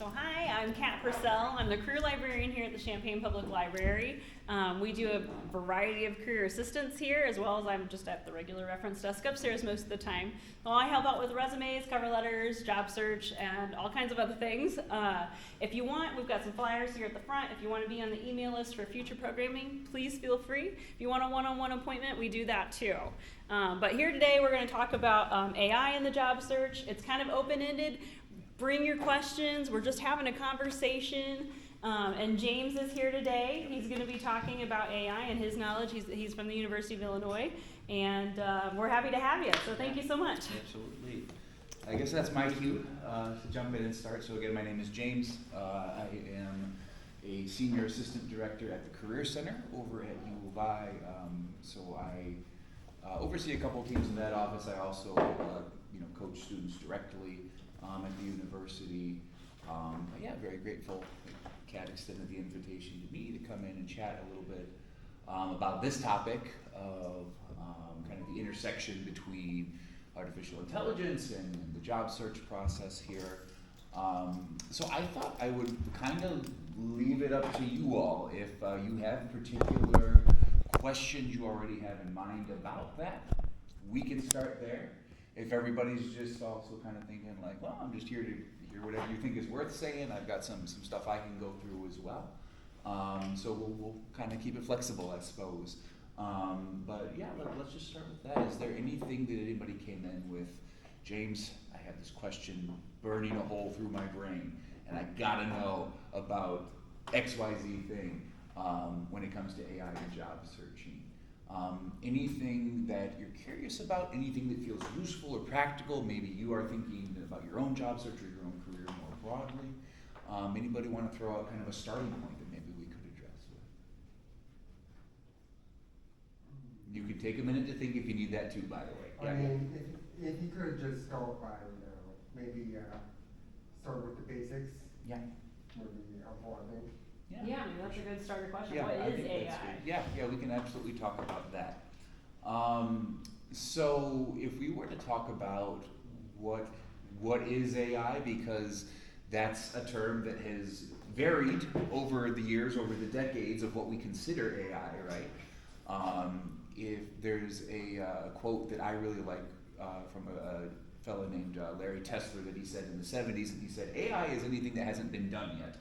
So hi, I'm Kat Purcell. I'm the career librarian here at the Champaign Public Library. We do a variety of career assistance here, as well as I'm just at the regular reference desk upstairs most of the time. Well, I help out with resumes, cover letters, job search, and all kinds of other things. If you want, we've got some flyers here at the front. If you want to be on the email list for future programming, please feel free. If you want a one-on-one appointment, we do that too. But here today, we're going to talk about AI in the job search. It's kind of open-ended. Bring your questions. We're just having a conversation. And James is here today. He's going to be talking about AI and his knowledge. He's from the University of Illinois. And we're happy to have you. So thank you so much. Absolutely. I guess that's my cue to jump in and start. So again, my name is James. I am a senior assistant director at the Career Center over at U of I. So I oversee a couple teams in that office. I also coach students directly at the university. Yeah, very grateful Kat extended the invitation to me to come in and chat a little bit about this topic of kind of the intersection between artificial intelligence and the job search process here. So I thought I would kind of leave it up to you all. If you have particular questions you already have in mind about that, we can start there. If everybody's just also kind of thinking like, well, I'm just here to hear whatever you think is worth saying, I've got some stuff I can go through as well. So we'll kind of keep it flexible, I suppose. But yeah, let's just start with that. Is there anything that anybody came in with? James, I have this question burning a hole through my brain, and I gotta know about XYZ thing when it comes to AI and job searching. Anything that you're curious about, anything that feels useful or practical, maybe you are thinking about your own job search or your own career more broadly. Anybody want to throw out kind of a starting point that maybe we could address with? You can take a minute to think if you need that too, by the way. I mean, if you could just start by, maybe start with the basics. Yeah. Would be helpful, I think. Yeah, maybe that's a good starter question. Yeah, What I is think AI? that's good. Yeah, we can absolutely talk about that. So if we were to talk about what is AI, because that's a term that has varied over the years, over the decades of what we consider AI, right? If there's a quote that I really like from a fellow named Larry Tesler that he said in the 70s, and he said, AI is anything that hasn't been done yet.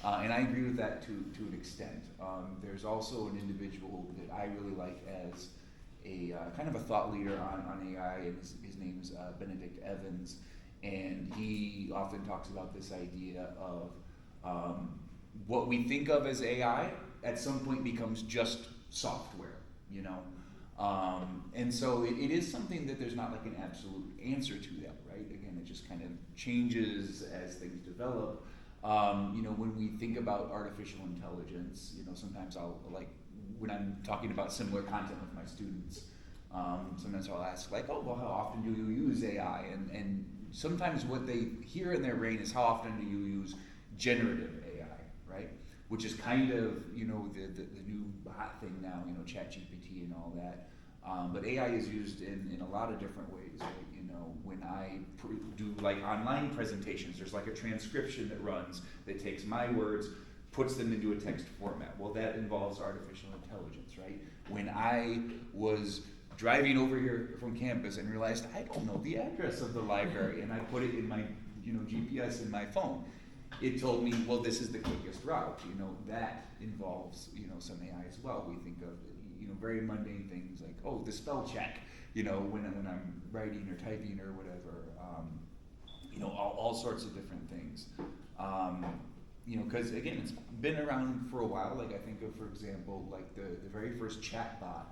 And I agree with that to an extent. There's also an individual that I really like as a kind of a thought leader on AI, and his name's Benedict Evans. And he often talks about this idea of what we think of as AI at some point becomes just software, you know? And so it is something that there's not like an absolute answer to that, right? Again, it just kind of changes as things develop. When we think about artificial intelligence, sometimes I'll when I'm talking about similar content with my students, sometimes I'll ask like, oh, well, how often do you use AI? And sometimes what they hear in their brain is how often do you use generative AI, right? Which is kind of, the new hot thing now, ChatGPT and all that. But AI is used in a lot of different ways, right? When I do like online presentations, there's like a transcription that runs that takes my words, puts them into a text format. Well, that involves artificial intelligence, right? When I was driving over here from campus and realized I don't know the address of the library, and I put it in my, GPS in my phone, it told me, well, this is the quickest route. That involves, some AI as well. We think of, very mundane things like, oh, the spell check, when I'm writing or typing or whatever, all sorts of different things. Because again, it's been around for a while. Like I think of, for example, like the very first chatbot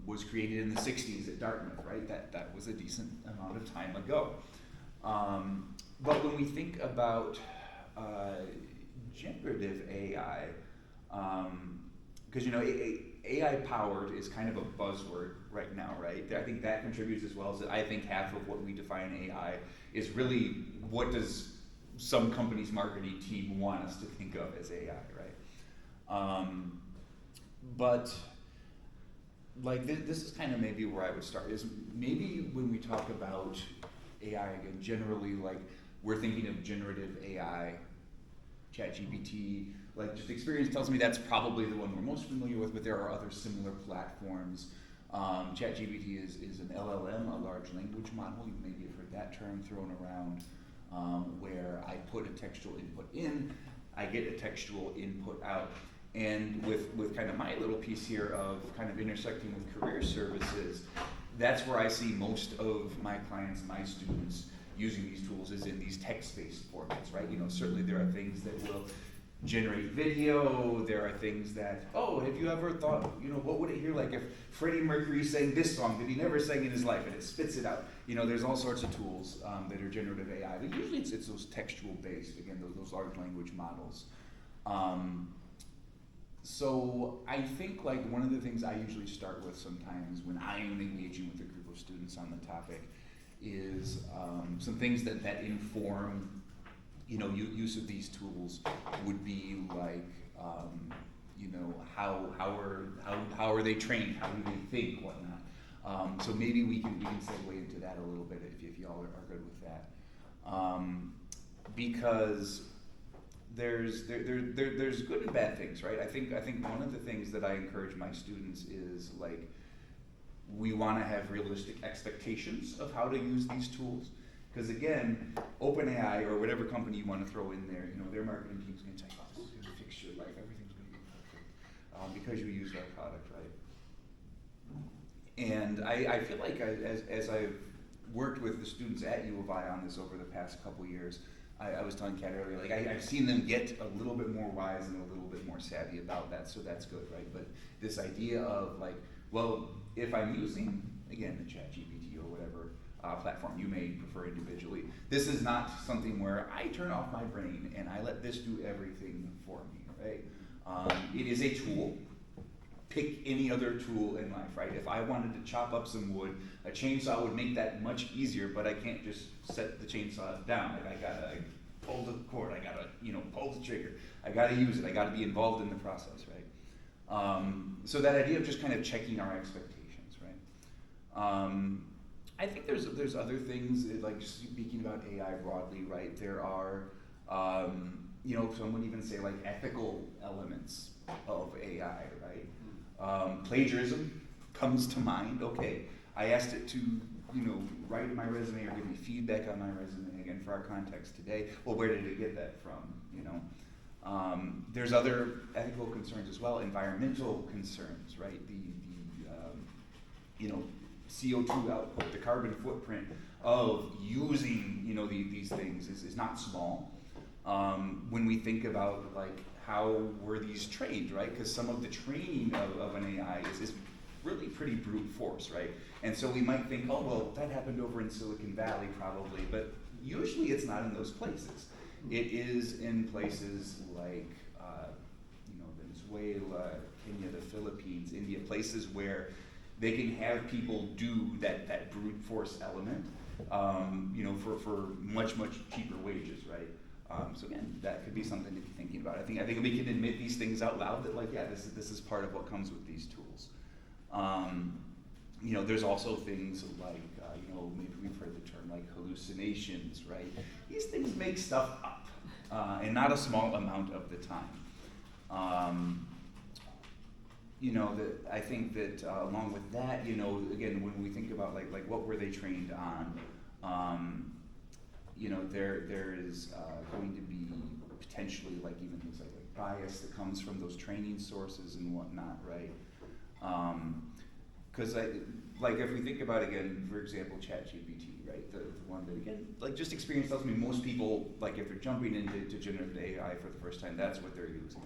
was created in the 60s at Dartmouth, right? That was a decent amount of time ago. But when we think about generative AI, because AI powered is kind of a buzzword right now, right? I think that contributes as well as I think half of what we define AI is really what does some company's marketing team want us to think of as AI, right? But like this is kind of maybe where I would start, is maybe when we talk about AI again, generally like we're thinking of generative AI, ChatGPT, like just experience tells me that's probably the one we're most familiar with, but there are other similar platforms. ChatGPT is an LLM, a large language model. You maybe have heard that term thrown around, where I put a textual input in, I get a textual input out. And with kind of my little piece here of kind of intersecting with career services, that's where I see most of my clients, my students, using these tools is in these text-based formats, right? You know, certainly there are things that will generate video, there are things that, oh, have you ever thought, you know, what would it hear like if Freddie Mercury sang this song that he never sang in his life, and it spits it out? You know, there's all sorts of tools that are generative AI, but usually it's those textual-based, again, those large language models. So I think like one of the things I usually start with sometimes when I am engaging with a group of students on the topic is some things that inform, you know, use of these tools would be like, you know, how are they trained? How do they think? Whatnot. So maybe we can segue into that a little bit if y'all are good with that, because there's good and bad things, right? I think one of the things that I encourage my students is like, we want to have realistic expectations of how to use these tools. Because again, OpenAI or whatever company you want to throw in there, you know, their marketing team's going to tell you, oh, this is going to fix your life, everything's going to be perfect, because you use our product, right? And I feel like as I've worked with the students at U of I on this over the past couple years, I was telling Kat earlier, like I've seen them get a little bit more wise and a little bit more savvy about that, so that's good, right? But this idea of like, well, if I'm using, again, the ChatGPT or whatever platform you may prefer individually, this is not something where I turn off my brain and I let this do everything for me, right? It is a tool. Pick any other tool in life, right? If I wanted to chop up some wood, a chainsaw would make that much easier, but I can't just set the chainsaw down. Like I gotta pull the cord, I gotta, you know, pull the trigger. I gotta use it, I gotta be involved in the process, right? So that idea of just kind of checking our expectations, right? I think there's other things, like just speaking about AI broadly, right? There are, you know, some would even say like ethical elements of AI, right? Plagiarism comes to mind. Okay, I asked it to, you know, write my resume or give me feedback on my resume, again, for our context today. Well, where did it get that from, you know? There's other ethical concerns as well, environmental concerns, right? The you know, CO2 output, the carbon footprint of using, you know, these things is not small. When we think about like how were these trained, right? Because some of the training of an AI is really pretty brute force, right? And so we might think, oh, well, that happened over in Silicon Valley probably, but usually it's not in those places. It is in places like, you know, Venezuela, Kenya, the Philippines, India, places where they can have people do that brute force element, you know, for much cheaper wages, right? So again, that could be something to be thinking about. I think we can admit these things out loud that like, yeah, this is part of what comes with these tools. You know, there's also things like, you know, maybe we've heard the term like hallucinations, right? These things make stuff up, and not a small amount of the time. You know, I think that along with that, you know, again, when we think about like what were they trained on, you know, there is going to be potentially like even things like bias that comes from those training sources and whatnot, right? Because like if we think about, again, for example, ChatGPT, right? The one that, again, like just experience tells me most people, like if they're jumping into generative AI for the first time, that's what they're using.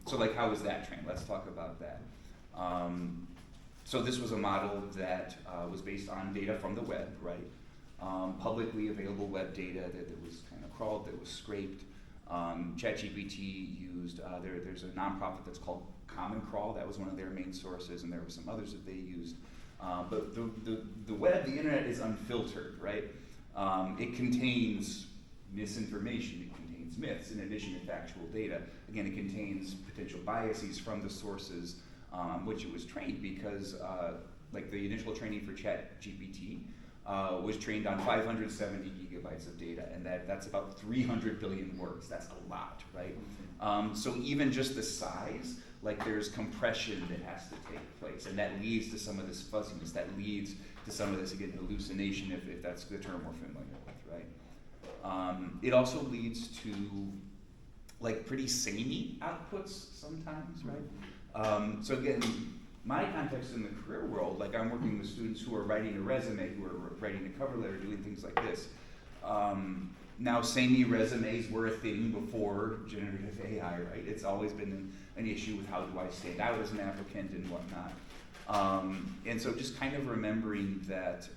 So like how was that trained? Let's talk about that. So this was a model that was based on data from the web, right? Publicly available web data that was kind of crawled, that was scraped. ChatGPT used, there's a nonprofit that's called Common Crawl. That was one of their main sources, and there were some others that they used. But the web, the internet is unfiltered, right? It contains misinformation, it contains myths, in addition to factual data. Again, it contains potential biases from the sources on which it was trained, because like the initial training for ChatGPT, was trained on 570 gigabytes of data, and that's about 300 billion words. That's a lot, right? So even just the size, like there's compression that has to take place, and that leads to some of this fuzziness, that leads to some of this, again, hallucination, if that's the term we're familiar with, right? It also leads to like pretty samey outputs sometimes, right? So again, my context in the career world, like I'm working with students who are writing a resume, who are writing a cover letter, doing things like this. Now, samey resumes were a thing before generative AI, right? It's always been an issue with how do I stand out as an applicant and whatnot. And so just kind of remembering that,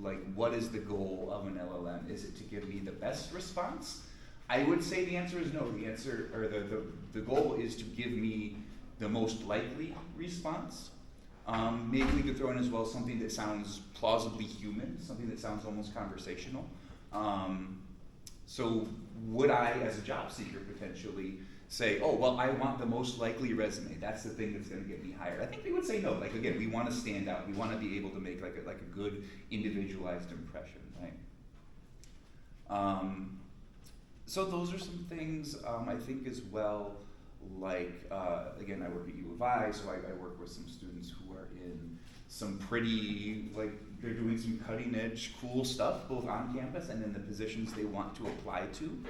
like, what is the goal of an LLM? Is it to give me the best response? I would say the answer is no. The answer, or the goal is to give me the most likely response. Maybe we could throw in as well something that sounds plausibly human, something that sounds almost conversational. So would I, as a job seeker, potentially say, oh, well, I want the most likely resume. That's the thing that's going to get me hired. I think we would say no. Like, again, we want to stand out. We want to be able to make like a good individualized impression, right? So those are some things I think as well. Like, again, I work at U of I, so I work with some students who are in some pretty, like, they're doing some cutting edge, cool stuff, both on campus and in the positions they want to apply to.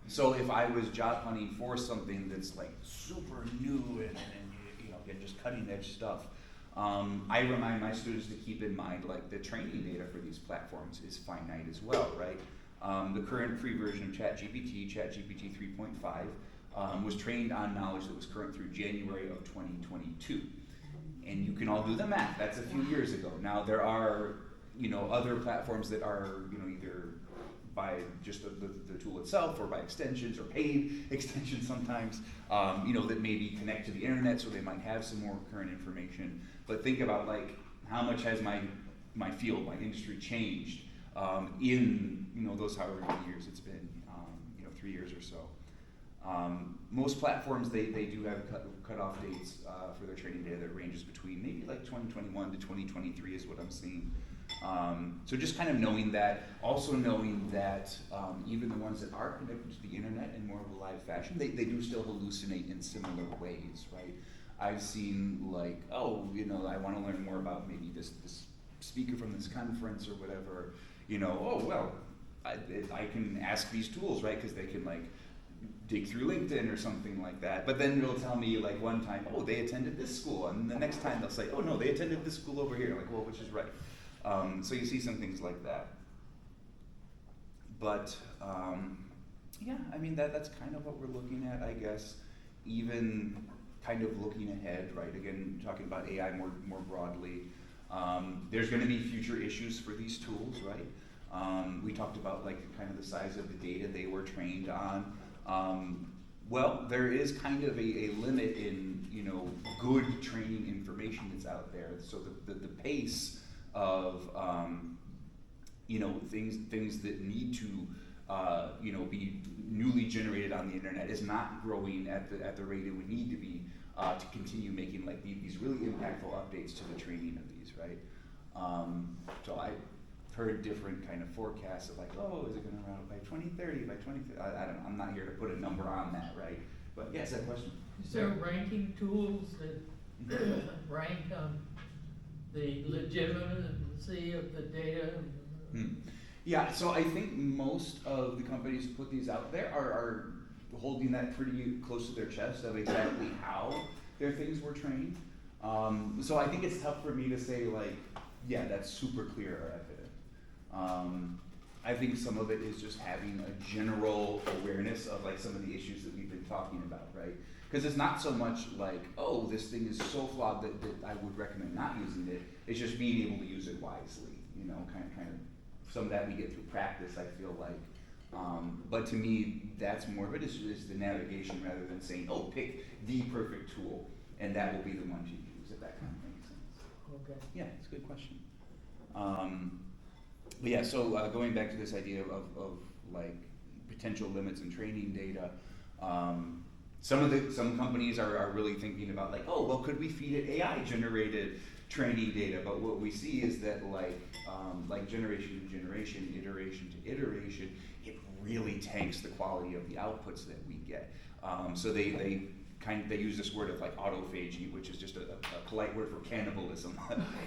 So if I was job hunting for something that's like super new and you know, again, just cutting edge stuff, I remind my students to keep in mind, like, the training data for these platforms is finite as well, right? The current free version of ChatGPT, ChatGPT 3.5, was trained on knowledge that was current through January of 2022. And you can all do the math, that's a few years ago. Now there are, you know, other platforms that are, you know, either by just the tool itself or by extensions or paid extensions sometimes, you know, that maybe connect to the internet, so they might have some more current information. But think about, like, how much has my field, my industry changed in, you know, those however many years it's been, you know, 3 years or so. Most platforms, they do have cutoff dates for their training data that ranges between maybe like 2021 to 2023 is what I'm seeing. So just kind of knowing that, also knowing that even the ones that are connected to the internet in more of a live fashion, they do still hallucinate in similar ways, right? I've seen, like, oh, you know, I want to learn more about maybe this speaker from this conference or whatever, you know, oh, well, I can ask these tools, right, because they can, like, dig through LinkedIn or something like that. But then it'll tell me, like, one time, oh, they attended this school, and the next time they'll say, oh no, they attended this school over here. Like, well, which is right? So you see some things like that. But yeah, I mean, that's kind of what we're looking at, I guess. Even kind of looking ahead, right? Again, talking about AI more broadly. There's going to be future issues for these tools, right? We talked about, like, kind of the size of the data they were trained on. Well, there is kind of a limit in, you know, good training information that's out there. So the pace of, you know, things that need to, you know, be newly generated on the internet is not growing at the rate it would need to be to continue making, like, these really impactful updates to the training of these, right? So I heard different kind of forecasts of, like, oh, is it going to run out by 2030, by 2030? I don't know. I'm not here to put a number on that, right? But yes, that question. Is there ranking tools that rank the legitimacy of the data? Yeah, so I think most of the companies who put these out there are holding that pretty close to their chest of exactly how their things were trained. So I think it's tough for me to say, like, yeah, that's super clear or evident. I think some of it is just having a general awareness of, like, some of the issues that we've been talking about, right? Because it's not so much like, oh, this thing is so flawed that I would recommend not using it. It's just being able to use it wisely, you know, kind of some of that we get through practice, I feel like. But to me, that's more of it is the navigation rather than saying, oh, pick the perfect tool and that will be the one to use, if that kind of makes sense. Okay. Yeah, it's a good question. But yeah, so going back to this idea of like potential limits in training data, some companies are really thinking about, like, oh, well, could we feed it AI generated trainee data, but what we see is that like generation to generation, iteration to iteration, it really tanks the quality of the outputs that we get. So they use this word of like autophagy, which is just a polite word for cannibalism,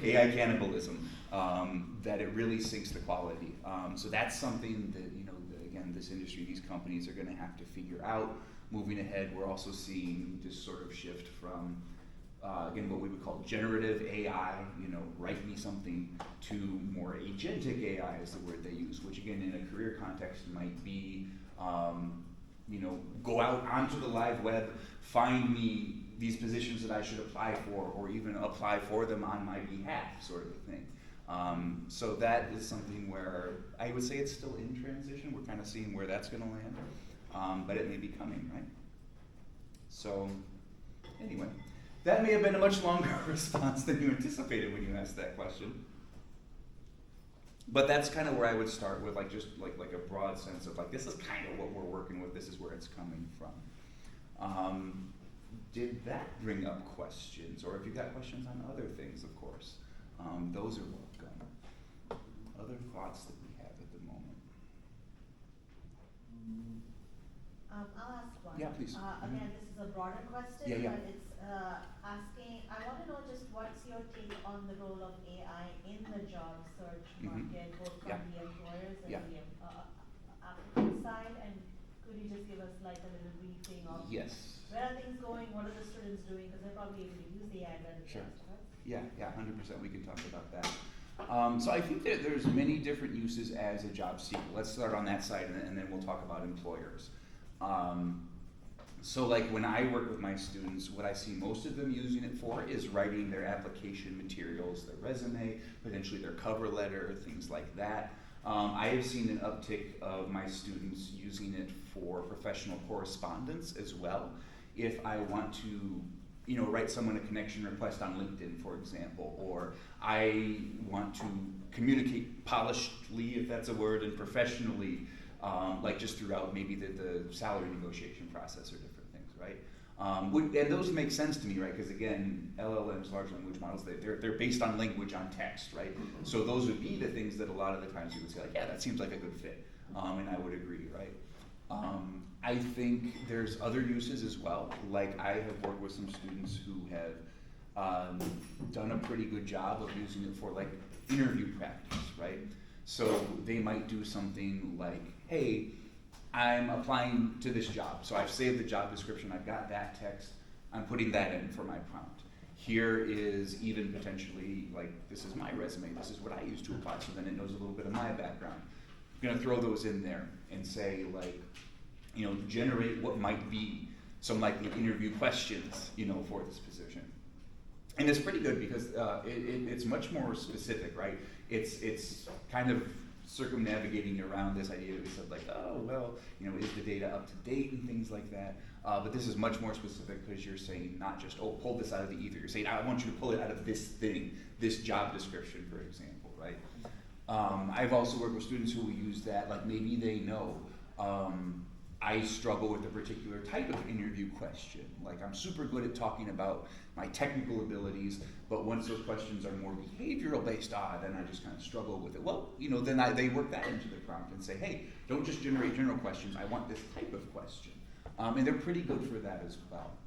AI cannibalism, that it really sinks the quality. So that's something that, again, this industry, these companies are going to have to figure out. Moving ahead, we're also seeing this sort of shift from, again, what we would call generative AI, write me something, to more agentic AI is the word they use, which again, in a career context might be, go out onto the live web, find me these positions that I should apply for, or even apply for them on my behalf, sort of a thing. So that is something where I would say it's still in transition. We're kind of seeing where that's going to land, but it may be coming, right? So anyway, that may have been a much longer response than you anticipated when you asked that question. But that's kind of where I would start with, just a broad sense of this is kind of what we're working with. This is where it's coming from. Did that bring up questions, or if you've got questions on other things, of course, those are welcome. Other thoughts that we have at the moment? I'll ask one. Yeah, please. Again, this is a broader question, Yeah. but it's asking, I want to know just what's your take on the role of AI in the job search market, both from the employers and the applicant side, and could you just give us a little briefing of Yes. where are things going, what are the students doing, because they're probably able to use the AI better than Sure. us, right? Yeah, 100%. We can talk about that. So I think that there's many different uses as a job seeker. Let's start on that side, and then we'll talk about employers. So when I work with my students, what I see most of them using it for is writing their application materials, their resume, potentially their cover letter, things like that. I have seen an uptick of my students using it for professional correspondence as well. If I want to write someone a connection request on LinkedIn, for example, or I want to communicate polishedly, if that's a word, and professionally, just throughout maybe the salary negotiation process or different things, right? And those make sense to me, right? Because again, LLMs, large language models, they're based on language, on text, right? So those would be the things that a lot of the times you would say, yeah, that seems like a good fit, and I would agree, right? I think there's other uses as well. I have worked with some students who have done a pretty good job of using it for interview practice, right? So they might do something like, hey, I'm applying to this job. So I've saved the job description, I've got that text, I'm putting that in for my prompt. Here is even potentially, this is my resume, this is what I used to apply, so then it knows a little bit of my background. I'm gonna throw those in there and say generate what might be some likely interview questions, for this position. And it's pretty good because it's much more specific, right? It's kind of circumnavigating around this idea that we said is the data up to date and things like that. But this is much more specific because you're saying not just, pull this out of the ether. You're saying, I want you to pull it out of this thing, this job description, for example, right? I've also worked with students who will use that, maybe they know I struggle with a particular type of interview question. I'm super good at talking about my technical abilities, but once those questions are more behavioral based, then I just kind of struggle with it. Well, then they work that into the prompt and say, hey, don't just generate general questions, I want this type of question. And they're pretty good for that as well.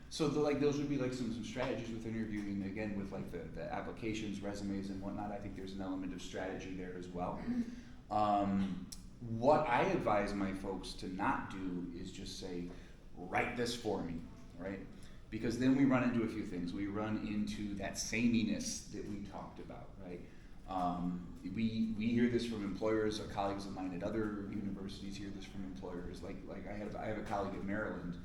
So those would be some strategies with interviewing, again, with the applications, resumes, and whatnot. I think there's an element of strategy there as well. What I advise my folks to not do is just say, write this for me, right? Because then we run into a few things. We run into that sameness that we talked about, right? We hear this from employers, or colleagues of mine at other universities hear this from employers. I have a colleague at Maryland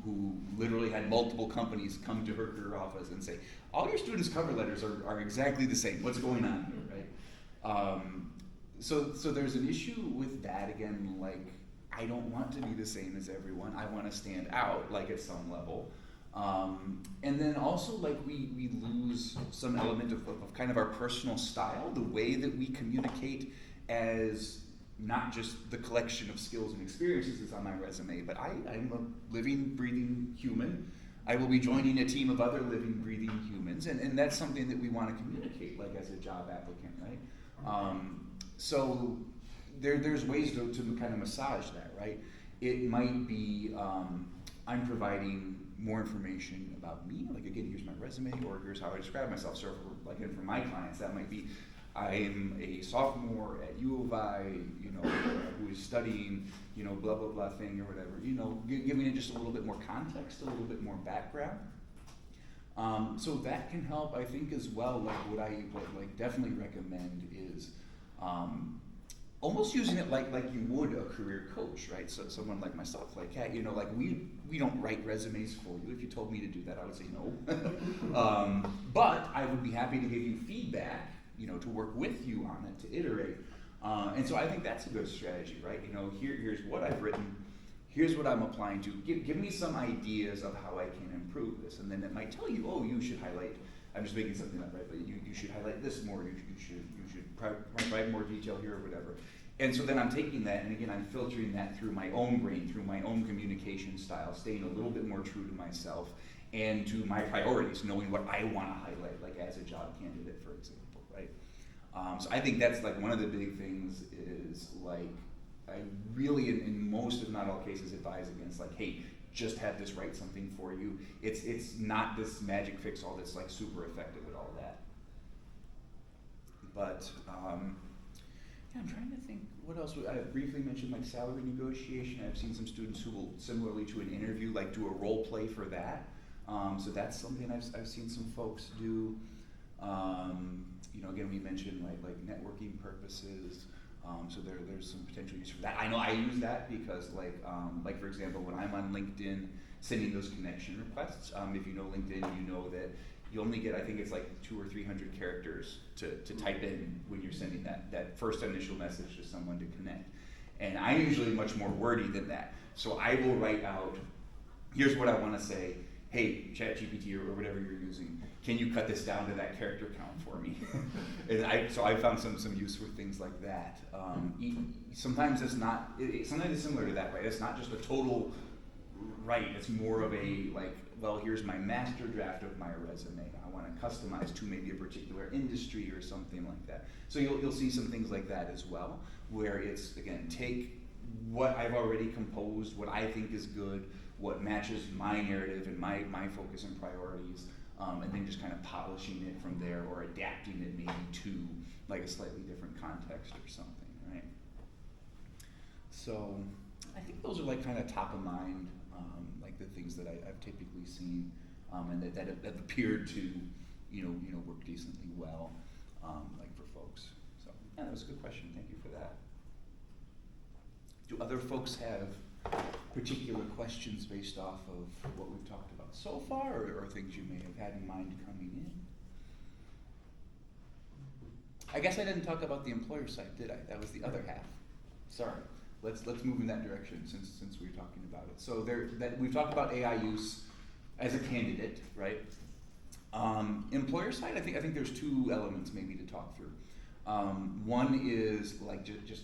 who literally had multiple companies come to her career office and say, all your students' cover letters are exactly the same. What's going on here, right? So there's an issue with that, again, I don't want to be the same as everyone. I want to stand out, at some level. And then also, we lose some element of kind of our personal style, the way that we communicate as not just the collection of skills and experiences that's on my resume, but I'm a living, breathing human. I will be joining a team of other living, breathing humans, and that's something that we want to communicate, like as a job applicant, right? So there's ways to kind of massage that, right? It might be I'm providing more information about me, like again, here's my resume, or here's how I describe myself. So for, like, and for my clients, that might be I'm a sophomore at U of I, who is studying, blah, blah, blah thing or whatever, giving it just a little bit more context, a little bit more background. So that can help, I think, as well. Like what I definitely recommend is almost using it like you would a career coach, right? So someone like myself, like, hey, like we don't write resumes for you. If you told me to do that, I would say no. But I would be happy to give you feedback, to work with you on it, to iterate. And so I think that's a good strategy, right? Here's what I've written, here's what I'm applying to. Give me some ideas of how I can improve this. And then it might tell you, oh, you should highlight, I'm just making something up, right? But you should highlight this more, you should provide more detail here or whatever. And so then I'm taking that, and again, I'm filtering that through my own brain, through my own communication style, staying a little bit more true to myself and to my priorities, knowing what I want to highlight, like as a job candidate, for example, right? So I think that's like one of the big things is like, I really, in most, if not all cases, advise against like, hey, just have this write something for you. It's not this magic fix all that's like super effective at all that. But yeah, I'm trying to think what else. I briefly mentioned like salary negotiation. I've seen some students who will, similarly to an interview, like do a role play for that. So that's something I've seen some folks do. Again, we mentioned like networking purposes. So there's some potential use for that. I know I use that because like for example, when I'm on LinkedIn sending those connection requests, if you know LinkedIn, you know that you only get, I think it's like 200 or 300 characters to type in when you're sending that first initial message to someone to connect. And I'm usually much more wordy than that. So I will write out, here's what I want to say. Hey, ChatGPT or whatever you're using, can you cut this down to that character count for me? And so I found some use for things like that. Sometimes it's not, sometimes it's similar to that, right? It's not just a total right, it's more of a like, well, here's my master draft of my resume. I want to customize to maybe a particular industry or something like that. So you'll see some things like that as well, where it's, again, take what I've already composed, what I think is good, what matches my narrative and my focus and priorities, and then just kind of polishing it from there or adapting it maybe to like a slightly different context or something, right? So I think those are like kind of top of mind, like the things that I've typically seen, and that have appeared to, work decently well, like for folks. So yeah, that was a good question. Thank you for that. Do other folks have particular questions based off of what we've talked about so far, or things you may have had in mind coming in? I guess I didn't talk about the employer side, did I? That was the other half. Sorry. Let's move in that direction since we were talking about it. So we've talked about AI use as a candidate, right? Employer side, I think there's two elements maybe to talk through. One is like just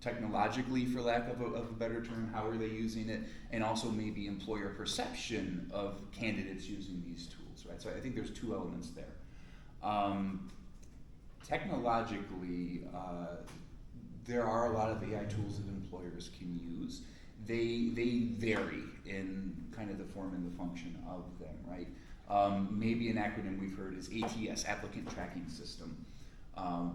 technologically, for lack of a better term, how are they using it, and also maybe employer perception of candidates using these tools, right? So I think there's two elements there. Technologically, there are a lot of AI tools that employers can use. They vary in kind of the form and the function of them, right? Maybe an acronym we've heard is ATS, Applicant Tracking System.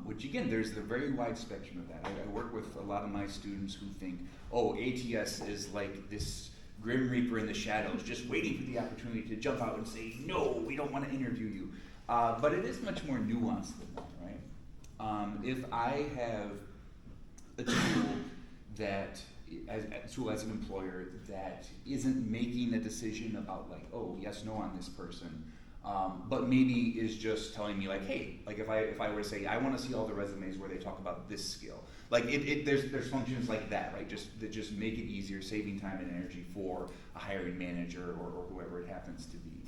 Which again, there's a very wide spectrum of that. I work with a lot of my students who think, oh, ATS is like this grim reaper in the shadows, just waiting for the opportunity to jump out and say, no, we don't want to interview you. But it is much more nuanced than that, right? If I have a tool that, as an employer, that isn't making a decision about like, oh, yes, no on this person, but maybe is just telling me like, hey, like if I were to say, I want to see all the resumes where they talk about this skill, like there's functions like that, right? That just make it easier, saving time and energy for a hiring manager or whoever it happens to be.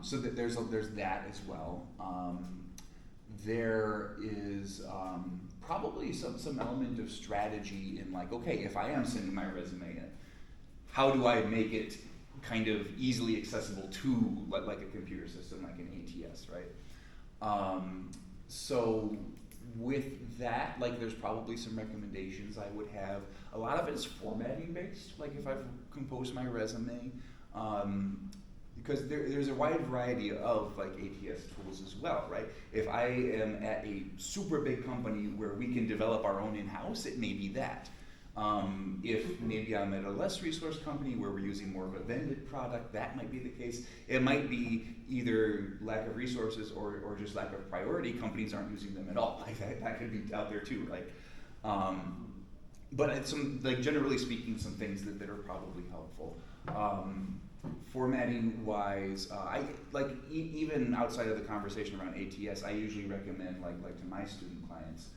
So that there's that as well. There is probably some element of strategy in like, okay, if I am sending my resume in, how do I make it kind of easily accessible to like a computer system, like an ATS, right? So with that, like there's probably some recommendations I would have. A lot of it is formatting based, like if I've composed my resume, because there's a wide variety of like ATS tools as well, right? If I am at a super big company where we can develop our own in-house, it may be that. If maybe I'm at a less resource company where we're using more of a vended product, that might be the case. It might be either lack of resources or just lack of priority. Companies aren't using them at all. Like that could be out there too, right? But it's some, like generally speaking, some things that are probably helpful. Formatting wise, I like even outside of the conversation around ATS, I usually recommend like to my student clients.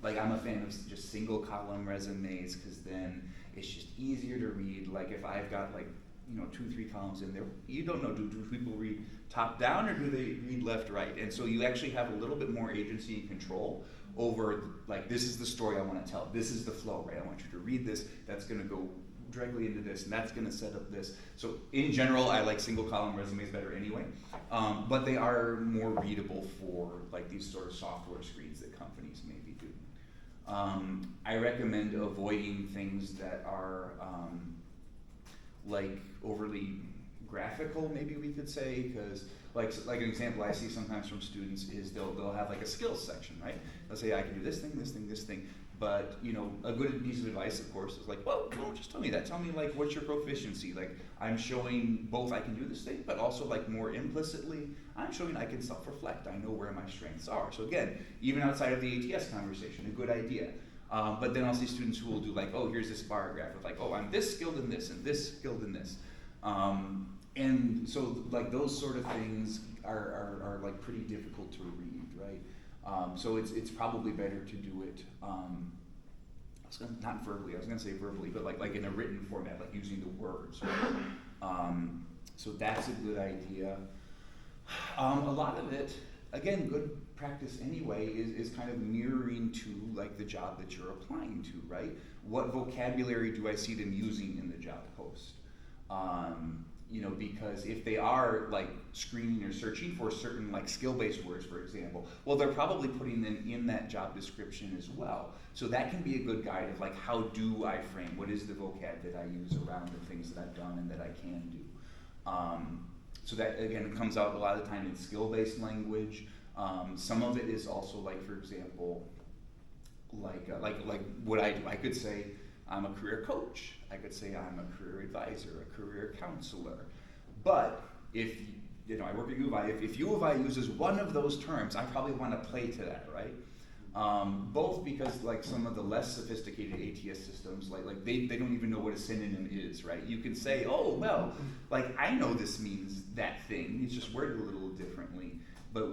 Like I'm a fan of just single column resumes because then it's just easier to read. Like if I've got like 2-3 columns in there, you don't know, do people read top down or do they read left right? And so you actually have a little bit more agency and control over like this is the story I want to tell. This is the flow, right? I want you to read this. That's going to go directly into this, and that's going to set up this. So in general, I like single column resumes better anyway, but they are more readable for like these sort of software screens that companies maybe do. I recommend avoiding things that are like overly graphical, maybe we could say, because like an example I see sometimes from students is they'll have like a skills section, right? They'll say I can do this thing, this thing, this thing. But a good piece of advice, of course, is like, well, don't just tell me that. Tell me like what's your proficiency. Like I'm showing both I can do this thing, but also like more implicitly, I'm showing I can self-reflect. I know where my strengths are. So again, even outside of the ATS conversation, a good idea. But then I'll see students who will do like, oh, here's this bar graph of like, oh, I'm this skilled in this and this skilled in this. And so like those sort of things are like pretty difficult to read, right? So it's probably better to do it, not verbally, I was gonna say verbally, but like in a written format, like using the words, right? So that's a good idea. A lot of it, again, good practice anyway, is kind of mirroring to like the job that you're applying to, right? What vocabulary do I see them using in the job post? Because if they are like screening or searching for certain like skill-based words, for example, well, they're probably putting them in that job description as well. So that can be a good guide of like, how do I frame? What is the vocab that I use around the things that I've done and that I can do? So that again comes out a lot of the time in skill-based language. Some of it is also like, for example, like what I do. I could say I'm a career coach. I could say I'm a career advisor, a career counselor. But if I work at U of I, if U of I uses one of those terms, I probably want to play to that, right? Both because like some of the less sophisticated ATS systems, like they don't even know what a synonym is, right? You can say, oh, well, like I know this means that thing, it's just worded a little differently, but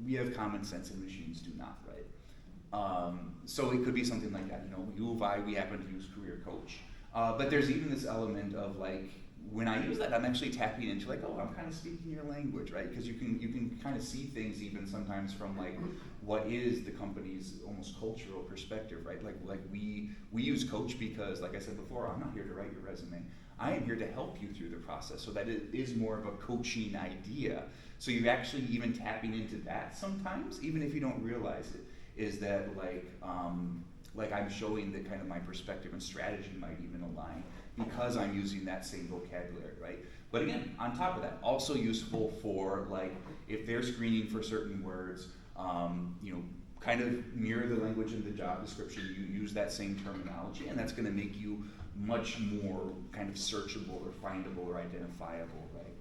we have common sense and machines do not, right? So it could be something like that, U of I, we happen to use career coach. But there's even this element of like, when I use that, I'm actually tapping into like, oh, I'm kind of speaking your language, right? Because you can kind of see things even sometimes from like, what is the company's almost cultural perspective, right? Like we use coach because, like I said before, I'm not here to write your resume. I am here to help you through the process, so that it is more of a coaching idea. So you're actually even tapping into that sometimes, even if you don't realize it, is that like I'm showing that kind of my perspective and strategy might even align because I'm using that same vocabulary, right? But again, on top of that, also useful for like, if they're screening for certain words, kind of mirror the language in the job description, you use that same terminology, and that's gonna make you much more kind of searchable or findable or identifiable, right?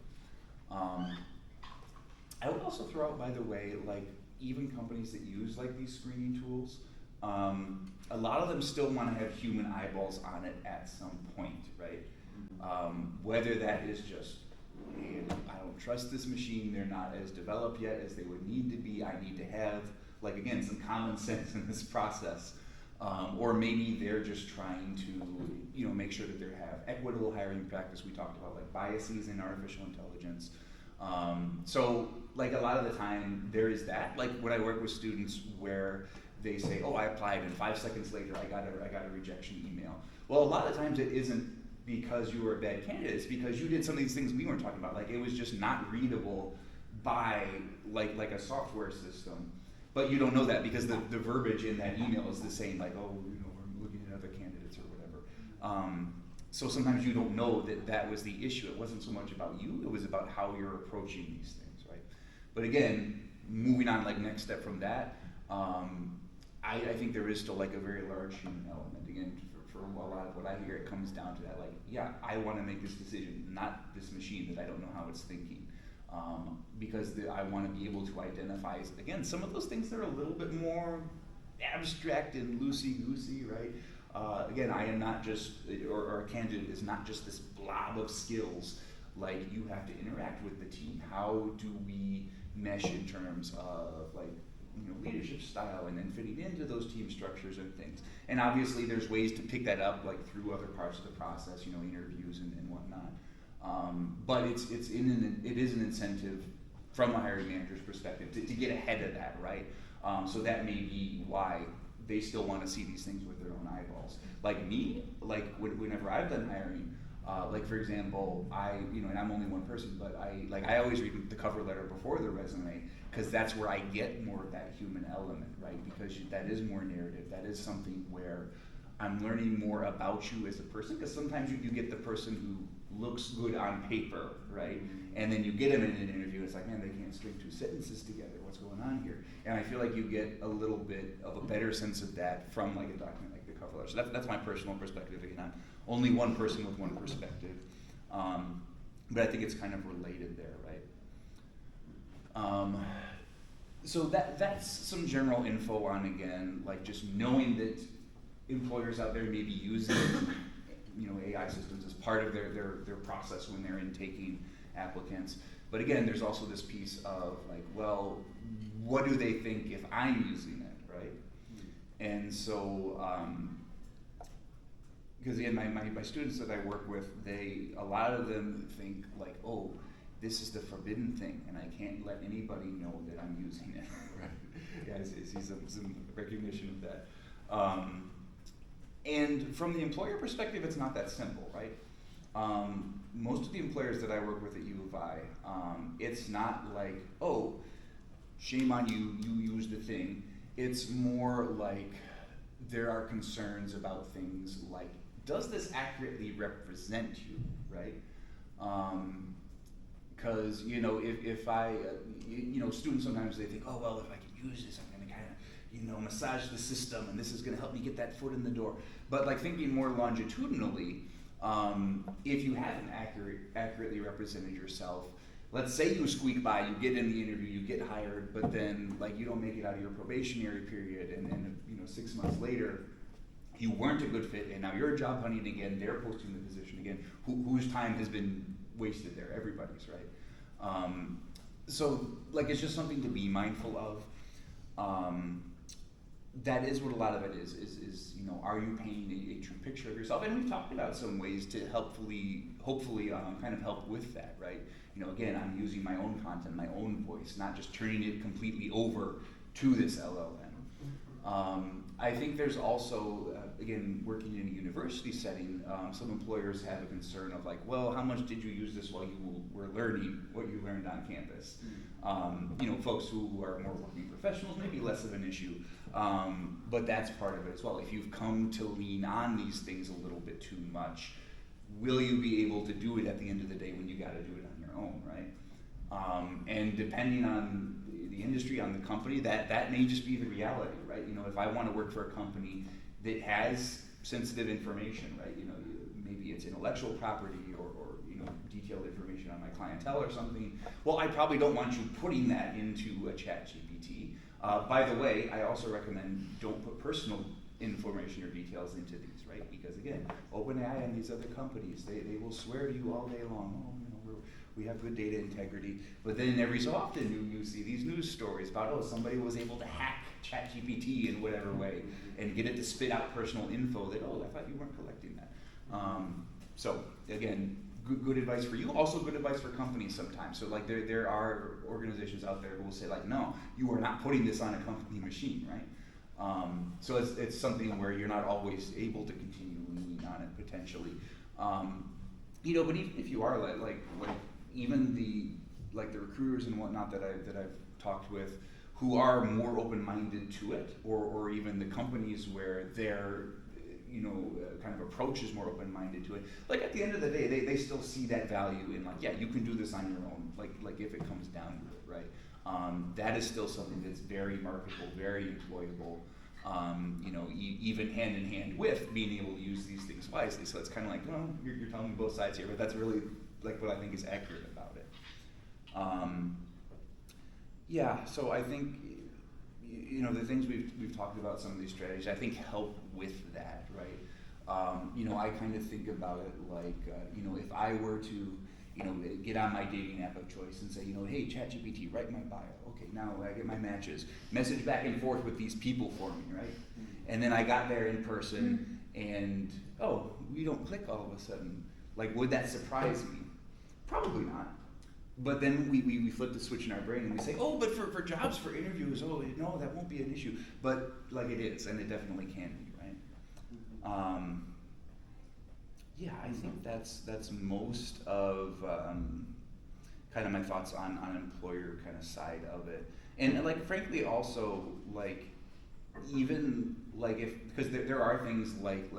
I would also throw out, by the way, like even companies that use like these screening tools, a lot of them still want to have human eyeballs on it at some point, right? Whether that is just, hey, I don't trust this machine, they're not as developed yet as they would need to be, I need to have, like again, some common sense in this process. Or maybe they're just trying to, make sure that they have equitable hiring practice. We talked about like biases in artificial intelligence. So like a lot of the time there is that, like when I work with students where they say, oh, I applied and 5 seconds later I got a rejection email. Well, a lot of times it isn't because you were a bad candidate. It's because you did some of these things we weren't talking about. Like, it was just not readable by like a software system. But you don't know that because the verbiage in that email is the same, like, oh, you know, we're looking at other candidates or whatever. So sometimes you don't know that was the issue. It wasn't so much about you, it was about how you're approaching these things, right? But again, moving on, like, next step from that, I think there is still like a very large human element. Again, for a lot of what I hear, it comes down to that, like, yeah, I want to make this decision, not this machine that I don't know how it's thinking. Because I want to be able to identify, again, some of those things that are a little bit more abstract and loosey-goosey, right? Again, I am not just, or a candidate is not just this blob of skills. Like, you have to interact with the team. How do we mesh in terms of, like, you know, leadership style and then fitting into those team structures and things. And obviously there's ways to pick that up, like, through other parts of the process, you know, interviews and whatnot. But it is an incentive from a hiring manager's perspective to get ahead of that, right? So that may be why they still want to see these things with their own eyeballs. Like me, like whenever I've done hiring, like, for example, and I'm only one person, but I always read the cover letter before the resume, because that's where I get more of that human element, right? Because that is more narrative. That is something where I'm learning more about you as a person, because sometimes you get the person who looks good on paper, right? And then you get them in an interview, it's like, man, they can't string two sentences together. What's going on here? And I feel like you get a little bit of a better sense of that from, like, a document like the cover letter. So that's my personal perspective. Again, I'm only one person with one perspective. But I think it's kind of related there, right? So that's some general info on, again, like, just knowing that employers out there may be using, you know, AI systems as part of their process when they're intaking applicants. But again, there's also this piece of, like, well, what do they think if I'm using it, right? And so, because again, my students that I work with, a lot of them think, like, oh, this is the forbidden thing, and I can't let anybody know that I'm using it. Right? Yeah, I see some recognition of that. And from the employer perspective, it's not that simple, right? Most of the employers that I work with at U of I, it's not like, oh, shame on you, you used the thing. It's more like there are concerns about things like, does this accurately represent you, right? Because, you know, if I, you know, students sometimes they think, oh, well, if I can use this, I'm going to kind of, you know, massage the system, and this is going to help me get that foot in the door. But, like, thinking more longitudinally, if you haven't accurately represented yourself, let's say you squeak by, you get in the interview, you get hired, but then, like, you don't make it out of your probationary period, and then, you know, 6 months later, you weren't a good fit, and now you're job hunting again, they're posting the position again, whose time has been wasted there? Everybody's, right? So, like, it's just something to be mindful of. That is what a lot of it is, you know, are you painting a true picture of yourself? And we've talked about some ways to hopefully kind of help with that, right? You know, again, I'm using my own content, my own voice, not just turning it completely over to this LLM. I think there's also, again, working in a university setting, some employers have a concern of, like, well, how much did you use this while you were learning what you learned on campus? You know, folks who are more working professionals, maybe less of an issue, but that's part of it as well. If you've come to lean on these things a little bit too much, will you be able to do it at the end of the day when you got to do it on your own, right? And depending on the industry, on the company, that may just be the reality, right? You know, if I want to work for a company that has sensitive information, right? You know, maybe it's intellectual property or you know, detailed information on my clientele or something. Well, I probably don't want you putting that into a ChatGPT. By the way, I also recommend don't put personal information or details into these, right? Because again, OpenAI and these other companies, they will swear to you all day long, oh, you know, we have good data integrity, but then every so often you see these news stories about, oh, somebody was able to hack ChatGPT in whatever way and get it to spit out personal info that, oh, I thought you weren't collecting that. So again, good advice for you, also good advice for companies sometimes. So, like, there are organizations out there who will say, like, no, you are not putting this on a company machine, right? So it's something where you're not always able to continue leaning on it potentially. You know, but even if you are like even the recruiters and whatnot that I've talked with, who are more open-minded to it, or even the companies where their kind of approach is more open-minded to it. Like at the end of the day, they still see that value in like, yeah, you can do this on your own. Like if it comes down to it, right? That is still something that's very marketable, very employable. Even hand in hand with being able to use these things wisely. So it's kind of like, well, you're telling me both sides here, but that's really like what I think is accurate about it. Yeah, so I think, the things we've talked about, some of these strategies, I think help with that, right? I kind of think about it like, if I were to, get on my dating app of choice and say, hey, ChatGPT, write my bio. Okay, now I get my matches. Message back and forth with these people for me, right? And then I got there in person and, oh, we don't click all of a sudden. Like, would that surprise me? Probably not. But then we flip the switch in our brain and we say, oh, but for jobs, for interviews, oh, no, that won't be an issue. But like it is, and it definitely can be, right? Yeah, I think that's most of kind of my thoughts on employer kind of side of it. And like, frankly, also, like, even like because there are things like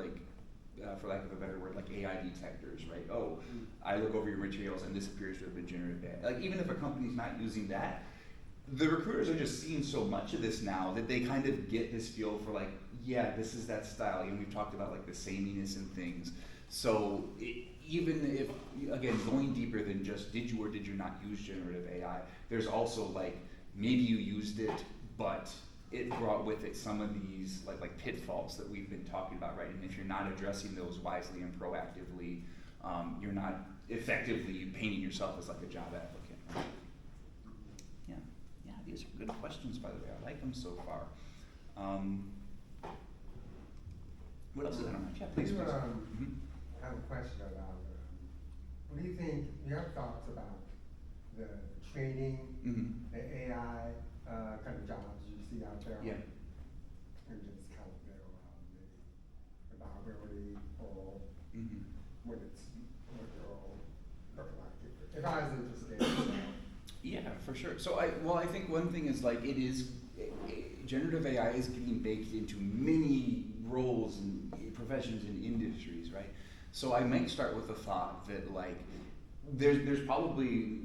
for lack of a better word, like AI detectors, right? Oh, I look over your materials and this appears to have been generative AI. Like, even if a company's not using that, the recruiters are just seeing so much of this now that they kind of get this feel for like, yeah, this is that style. And we've talked about like the sameness and things. So even if, again, going deeper than just did you or did you not use generative AI, there's also like, maybe you used it, but it brought with it some of these like pitfalls that we've been talking about, right? And if you're not addressing those wisely and proactively, you're not effectively painting yourself as like a job applicant, right? Yeah, these are good questions, by the way. I like them so far. What else is on our mind? Yeah, please. I have a question about, what do you think, your thoughts about the training, the AI kind of jobs you see out there? Yeah. And just kind of their viability or what they're all look like. If I was interested. Yeah, for sure. So I think one thing is like generative AI is getting baked into many roles and professions and industries, right? So I might start with the thought that like there's probably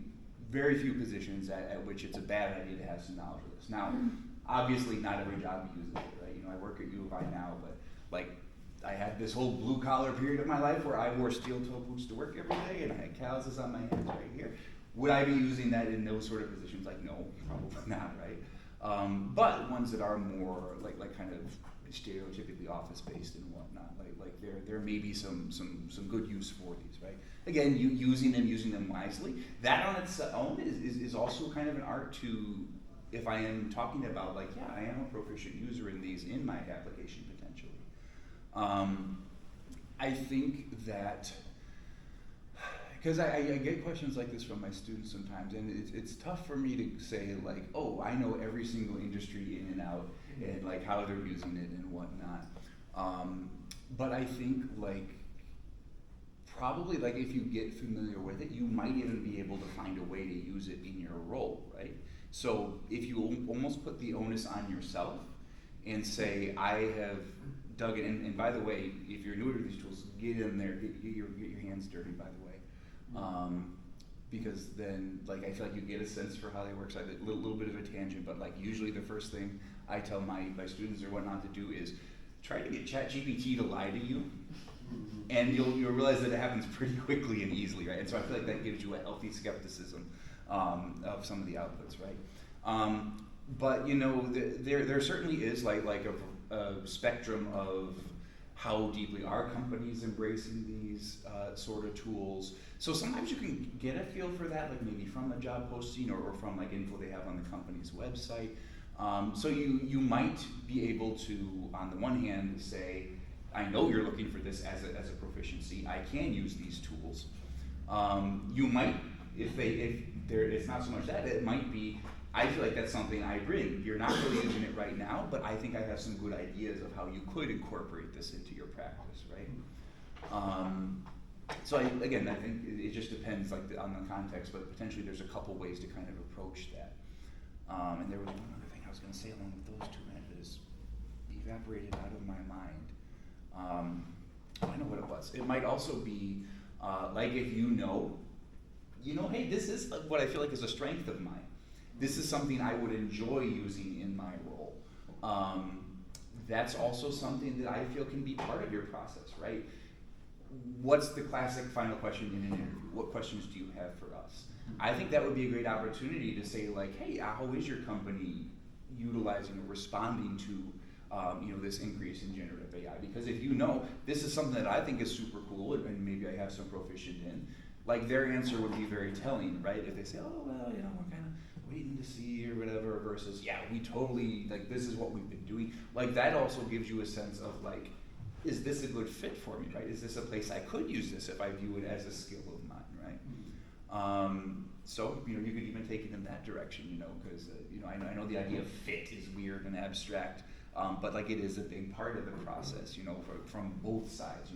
very few positions at which it's a bad idea to have some knowledge of this. Now, obviously not every job uses it, right? I work at U of I now, but like I had this whole blue collar period of my life where I wore steel toe boots to work every day and I had calluses on my hands right here. Would I be using that in those sort of positions? Like, no, probably not, right? But ones that are more like kind of stereotypically office-based and whatnot, like there may be some good use for these, right? Again, using them wisely. That on its own is also kind of an art to, if I am talking about like, yeah, I am a proficient user in these in my application potentially. I think that, because I get questions like this from my students sometimes, and it's tough for me to say like, oh, I know every single industry in and out, and like how they're using it and whatnot. But I think like, probably like if you get familiar with it, you might even be able to find a way to use it in your role, right? So if you almost put the onus on yourself and say, I have dug it in, and by the way, if you're newer to these tools, get in there, get your hands dirty, by the way. Because then, like, I feel like you get a sense for how they work. So I have a little bit of a tangent, but like usually the first thing I tell my students or whatnot to do is try to get ChatGPT to lie to you, and you'll realize that it happens pretty quickly and easily, right? And so I feel like that gives you a healthy skepticism of some of the outputs, right? But there certainly is like a spectrum of how deeply are companies embracing these sort of tools. So sometimes you can get a feel for that, like maybe from a job posting or from like info they have on the company's website. So you might be able to, on the one hand, say, I know you're looking for this as a proficiency. I can use these tools. You might, if it's not so much that, it might be, I feel like that's something I bring. You're not really using it right now, but I think I have some good ideas of how you could incorporate this into your practice, right? So I think it just depends on the context, but potentially there's a couple ways to kind of approach that. And there was one other thing I was going to say along with those two, and it is evaporated out of my mind. I know what it was. It might also be like if you know, hey, this is what I feel like is a strength of mine. This is something I would enjoy using in my role. That's also something that I feel can be part of your process, right? What's the classic final question in an interview? What questions do you have for us? I think that would be a great opportunity to say like, hey, how is your company utilizing or responding to this increase in generative AI? Because if you know this is something that I think is super cool and maybe I have some proficient in, like their answer would be very telling, right? If they say, oh, well, we're kind of waiting to see or whatever, versus, yeah, we totally, like this is what we've been doing. Like that also gives you a sense of like, is this a good fit for me, right? Is this a place I could use this if I view it as a skill of mine, right? So, you could even take it in that direction, because, I know the idea of fit is weird and abstract, but like it is a big part of the process, from both sides,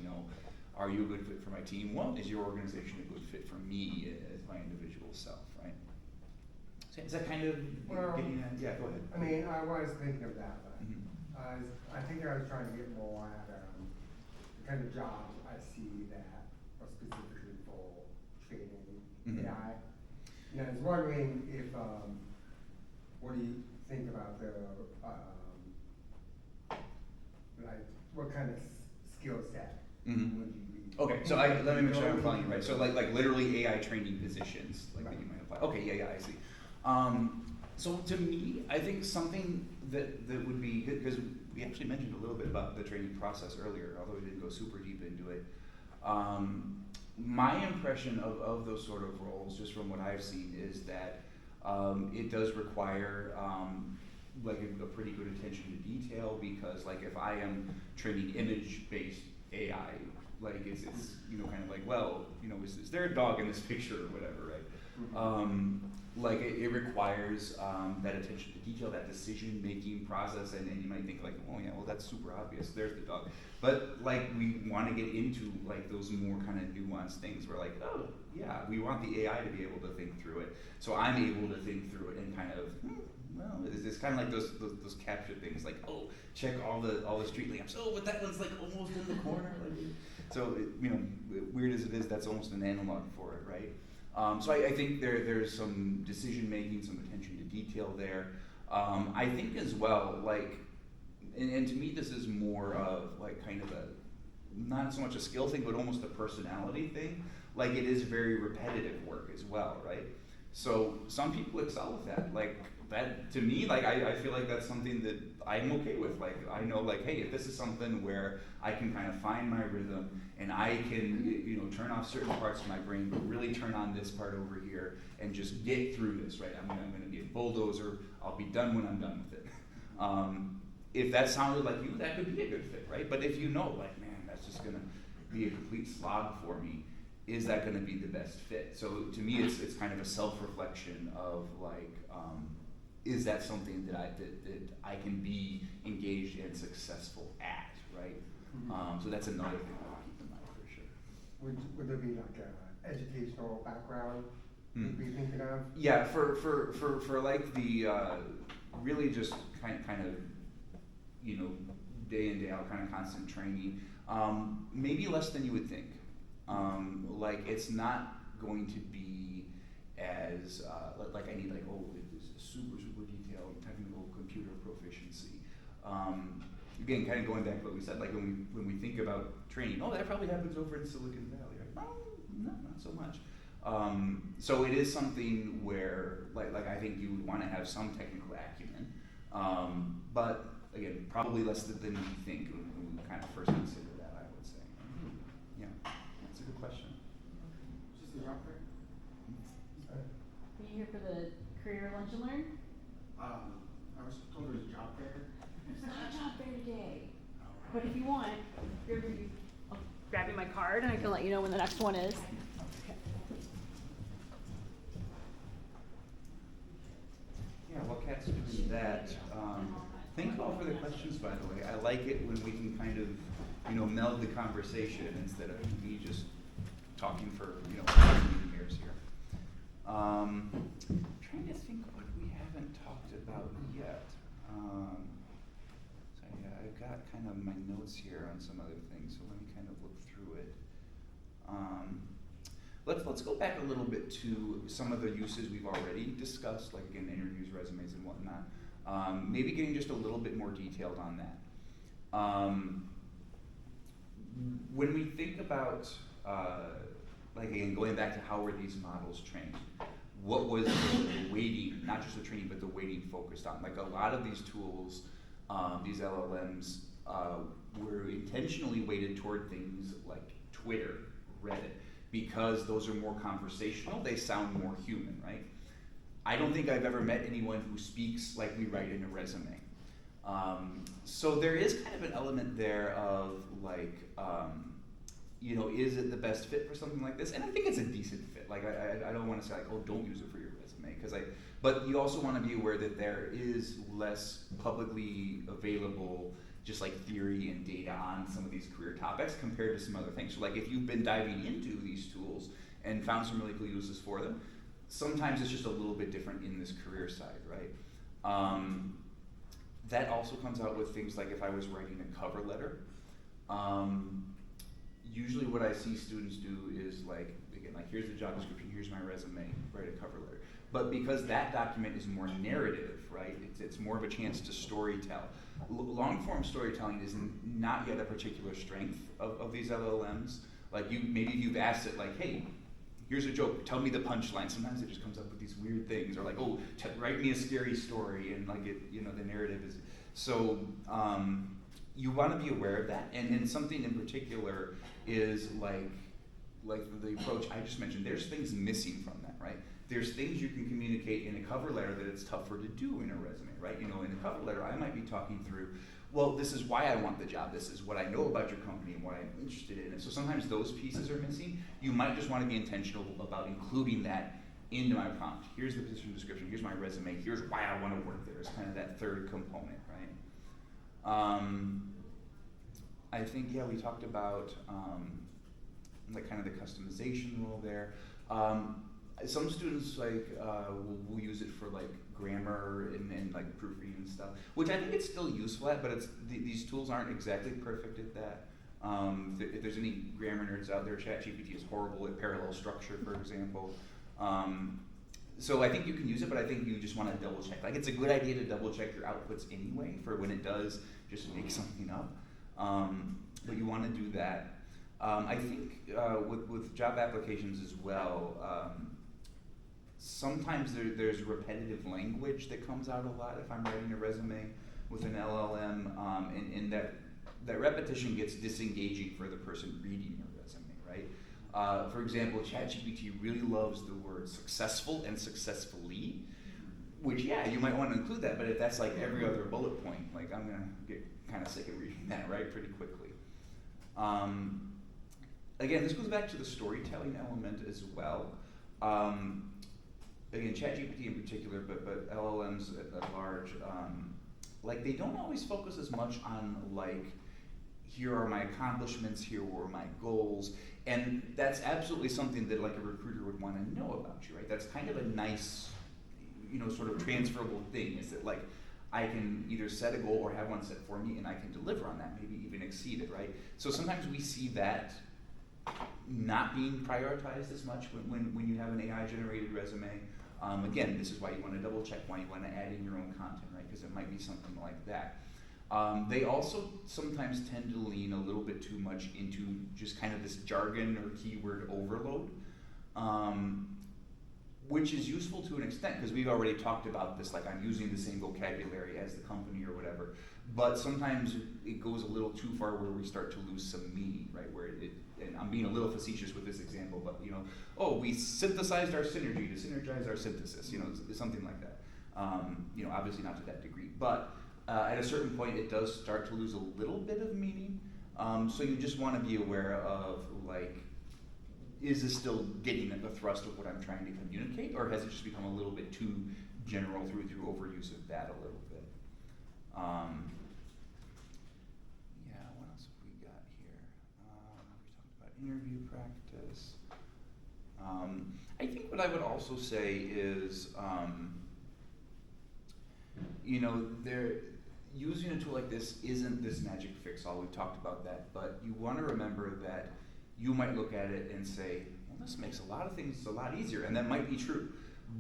are you a good fit for my team? Well, is your organization a good fit for me as my individual self, right? So is that kind of getting at, yeah, go ahead. I mean, I was thinking of that, but I think I was trying to get more at the kind of jobs I see that are specifically for training AI. And I was wondering if, what do you think about the, like, what kind of skill set would you be? Okay, so let me make sure I'm following you right. So like literally AI training positions, like that you might apply. Okay, yeah, I see. So to me, I think something that would be good, because we actually mentioned a little bit about the training process earlier, although we didn't go super deep into it. My impression of those sort of roles, just from what I've seen, is that it does require like a pretty good attention to detail, because like if I am training image-based AI, like it's kind of like, well, is there a dog in this picture or whatever, right? Like it requires that attention to detail, that decision-making process, and you might think like, oh yeah, well that's super obvious, there's the dog. But like we want to get into like those more kind of nuanced things where like, oh yeah, we want the AI to be able to think through it. So I'm able to think through it and kind of, well, it's kind of like those capture things, like, oh, check all the street lamps. Oh, but that one's like almost in the corner. Like, so weird as it is, that's almost an analog for it, right? So I think there's some decision making, some attention to detail there. I think as well, like, and to me this is more of like kind of not so much a skill thing, but almost a personality thing. Like it is very repetitive work as well, right? So some people excel with that. Like that, to me, like I feel like that's something that I'm okay with. Like I know, like, hey, if this is something where I can kind of find my rhythm and I can, turn off certain parts of my brain, but really turn on this part over here and just get through this, right? I'm gonna be a bulldozer. I'll be done when I'm done with it. If that sounded like you, that could be a good fit, right? But if you know, like, man, that's just gonna be a complete slog for me, is that gonna be the best fit? So to me, it's kind of a self-reflection of like, is that something that I can be engaged and successful at, right? So that's another thing I would keep in mind for sure. Would there be like an educational background you'd be thinking of? Yeah, for like the really just kind of day in day out kind of constant training. Maybe less than you would think. Like it's not going to be as like I need like, oh, it's super detailed technical computer proficiency. Again, kind of going back to what we said, like when we think about training, oh, that probably happens over in Silicon Valley, right? No, not so much. So it is something where like I think you would want to have some technical acumen, but again, probably less than you think when we kind of first consider that, I would say. Yeah, that's a good question. Just a job fair? Are you here for the career lunch and learn? I was told there was a job fair. There's not a job fair today. But if you want, I'll grab you my card and I can let you know when the next one is. Yeah, well, Kat's doing that. Thank you all for the questions, by the way. I like it when we can kind of, meld the conversation instead of me just talking for, you know, a million years here. Trying to think what we haven't talked about yet. So yeah, I've got kind of my notes here on some other things, so let me kind of look through it. Let's go back a little bit to some of the uses we've already discussed, like again, interviews, resumes, and whatnot. Maybe getting just a little bit more detailed on that. When we think about, like again, going back to how were these models trained, what was the weighting, not just the training, but the weighting focused on? Like a lot of these tools, these LLMs, were intentionally weighted toward things like Twitter, Reddit, because those are more conversational, they sound more human, right? I don't think I've ever met anyone who speaks like we write in a resume. So there is kind of an element there of like, you know, is it the best fit for something like this? And I think it's a decent fit. Like I don't want to say like, oh, don't use it for your resume, but you also want to be aware that there is less publicly available just like theory and data on some of these career topics compared to some other things. So like if you've been diving into these tools and found some really cool uses for them, sometimes it's just a little bit different in this career side, right? That also comes out with things like if I was writing a cover letter, usually what I see students do is like, again, like here's the job description, here's my resume, write a cover letter. But because that document is more narrative, right, it's more of a chance to story tell. Long form storytelling is not yet a particular strength of these LLMs. Like maybe you've asked it like, hey, here's a joke, tell me the punchline. Sometimes it just comes up with these weird things, or like, oh, write me a scary story, and like it, you know, the narrative is, so you want to be aware of that. And something in particular is like the approach I just mentioned, there's things missing from that, right? There's things you can communicate in a cover letter that it's tougher to do in a resume, right? You know, in a cover letter, I might be talking through, well, this is why I want the job, this is what I know about your company and why I'm interested in it. So sometimes those pieces are missing. You might just want to be intentional about including that into my prompt. Here's the position description, here's my resume, here's why I want to work there. It's kind of that third component, right? I think, yeah, we talked about like kind of the customization role there. Some students like will use it for like grammar and like proofreading and stuff, which I think it's still useful at, but it's these tools aren't exactly perfect at that. If there's any grammar nerds out there, ChatGPT is horrible at parallel structure, for example. So I think you can use it, but I think you just want to double check. Like it's a good idea to double check your outputs anyway for when it does just make something up. But you want to do that. I think with job applications as well, sometimes there's repetitive language that comes out a lot if I'm writing a resume with an LLM, and that repetition gets disengaging for the person reading your resume, right? For example, ChatGPT really loves the word successful and successfully, which, yeah, you might want to include that, but if that's like every other bullet point, like I'm going to get kind of sick of reading that, right, pretty quickly. Again, this goes back to the storytelling element as well. Again, ChatGPT in particular, but LLMs at large, like they don't always focus as much on like, here are my accomplishments, here were my goals, and that's absolutely something that like a recruiter would want to know about you, right? That's kind of a nice, you know, sort of transferable thing, is that like, I can either set a goal or have one set for me and I can deliver on that, maybe even exceed it, right? So sometimes we see that not being prioritized as much when you have an AI-generated resume. Again, this is why you want to double check, why you want to add in your own content, right? Because it might be something like that. They also sometimes tend to lean a little bit too much into just kind of this jargon or keyword overload, which is useful to an extent because we've already talked about this, like I'm using the same vocabulary as the company or whatever, but sometimes it goes a little too far where we start to lose some meaning, right? Where and I'm being a little facetious with this example, but you know, oh, we synthesized our synergy to synergize our synthesis, you know, something like that. You know, obviously not to that degree, but at a certain point it does start to lose a little bit of meaning. So you just want to be aware of like, is this still getting at the thrust of what I'm trying to communicate, or has it just become a little bit too general through overuse of that a little bit? Yeah, what else have we got here? We talked about interview practice. I think what I would also say is, you know, using a tool like this isn't this magic fix-all. We've talked about that, but you want to remember that you might look at it and say, well, this makes a lot of things a lot easier, and that might be true.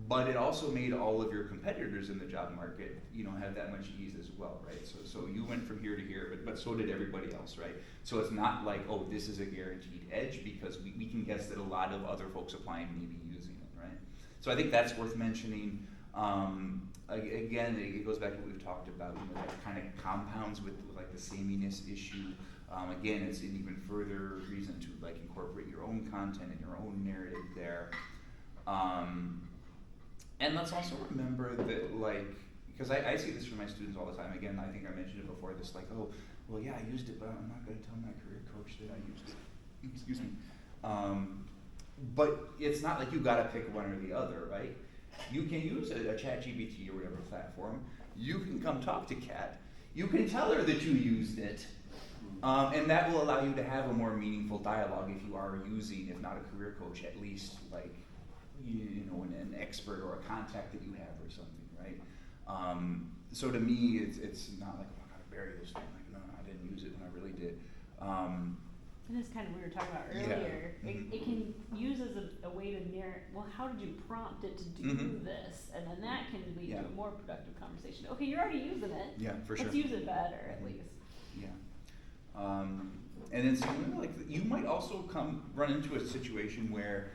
But it also made all of your competitors in the job market, you know, have that much ease as well, right? So you went from here to here, but so did everybody else, right? So it's not like, oh, this is a guaranteed edge, because we can guess that a lot of other folks applying may be using it, right? So I think that's worth mentioning. Again, it goes back to what we've talked about, you know, that kind of compounds with like the sameness issue. Again, it's an even further reason to like incorporate your own content and your own narrative there. And let's also remember that, like, because I see this from my students all the time. Again, I think I mentioned it before, this like, oh, well, yeah, I used it, but I'm not going to tell my career coach that I used it. Excuse me. But it's not like you got to pick one or the other, right? You can use a ChatGPT or whatever platform. You can come talk to Kat. You can tell her that you used it. And that will allow you to have a more meaningful dialogue if you are using, if not a career coach, at least like, you know, an expert or a contact that you have or something, right? So to me, it's not like, oh, I gotta bury this thing. Like, no, I didn't use it when I really did. And it's kind of what we were talking about Yeah. earlier. It can use as a way to narrate, well, how did you prompt it to do this? And then that can lead to a more productive conversation. Okay, you're already using it. Yeah, for sure. Let's use it better, at least. Yeah. And then similarly, like, you might also run into a situation where,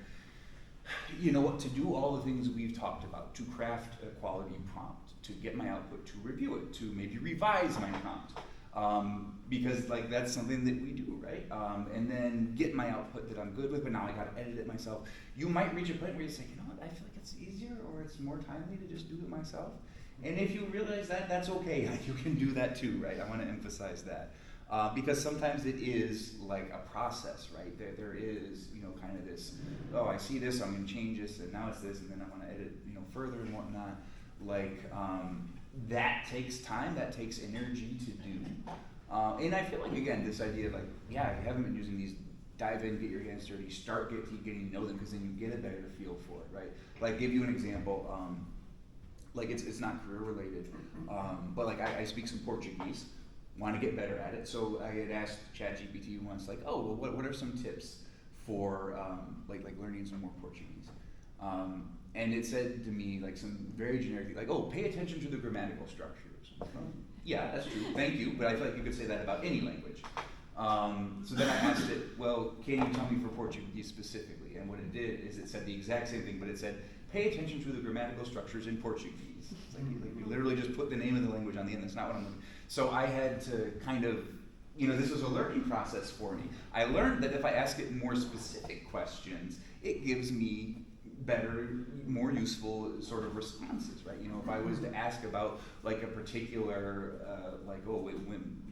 you know what, to do all the things we've talked about, to craft a quality prompt, to get my output, to review it, to maybe revise my prompt. Because like that's something that we do, right? And then get my output that I'm good with, but now I gotta edit it myself. You might reach a point where you say, you know what, I feel like it's easier or it's more timely to just do it myself. And if you realize that, that's okay. Like, you can do that too, right? I wanna emphasize that. Because sometimes it is like a process, right? There is, you know, kind of this, oh, I see this, I'm gonna change this, and now it's this, and then I wanna edit, you know, further and whatnot. Like, that takes time, that takes energy to do. And I feel like, again, this idea of like, yeah, if you haven't been using these, dive in, get your hands dirty, start getting to know them, because then you get a better feel for it, right? Like, give you an example, like it's not career related, but like I speak some Portuguese, want to get better at it, so I had asked ChatGPT once, like, oh, well, what are some tips for like learning some more Portuguese? And it said to me like some very generic, like, oh, pay attention to the grammatical structures. Yeah, that's true, thank you, but I feel like you could say that about any language. So then I asked it, well, can you tell me for Portuguese specifically? And what it did is it said the exact same thing, but it said, pay attention to the grammatical structures in Portuguese. It's like we literally just put the name of the language on the end. That's not what I'm looking. So I had to kind of, you know, this was a learning process for me. I learned that if I ask it more specific questions, it gives me better, more useful sort of responses, right? You know, if I was to ask about like a particular, like, oh,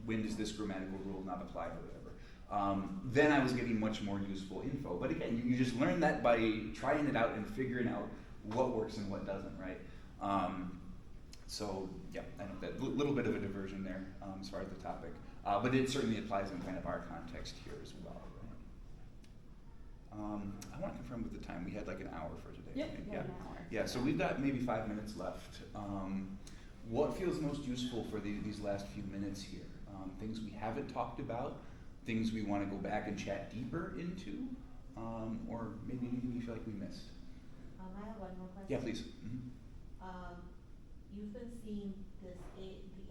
when does this grammatical rule not apply or whatever, then I was getting much more useful info. But again, you just learn that by trying it out and figuring out what works and what doesn't, right? So yeah, I know that little bit of a diversion there as far as the topic, but it certainly applies in kind of our context here as well. I want to confirm with the time. We had like an hour for today. Yep, right? we had an hour. Yeah, so we've got maybe 5 minutes left. What feels most useful for these last few minutes here? Things we haven't talked about, things we want to go back and chat deeper into, or maybe anything you feel like we missed? I have one more question. Yeah, please. You've been seeing the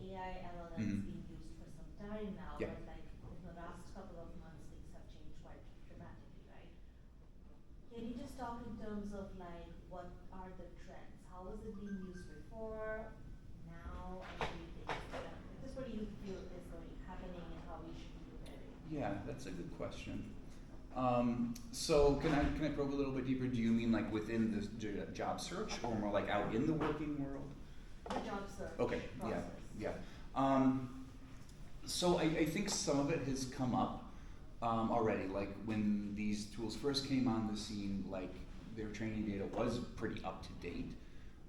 AI LLMs Mhm. being used for some time now, Yeah. but like in the last couple of months, things have changed quite dramatically, right? Can you just talk in terms of like what are the trends? How was it being used before, now, and what do you think is developing? Just what do you feel is happening and how we should be preparing? Yeah, that's a good question. So can I probe a little bit deeper? Do you mean like within the job search, or more like out in the working world? The job search Okay, process. yeah. So I think some of it has come up already. Like when these tools first came on the scene, like their training data was pretty up to date.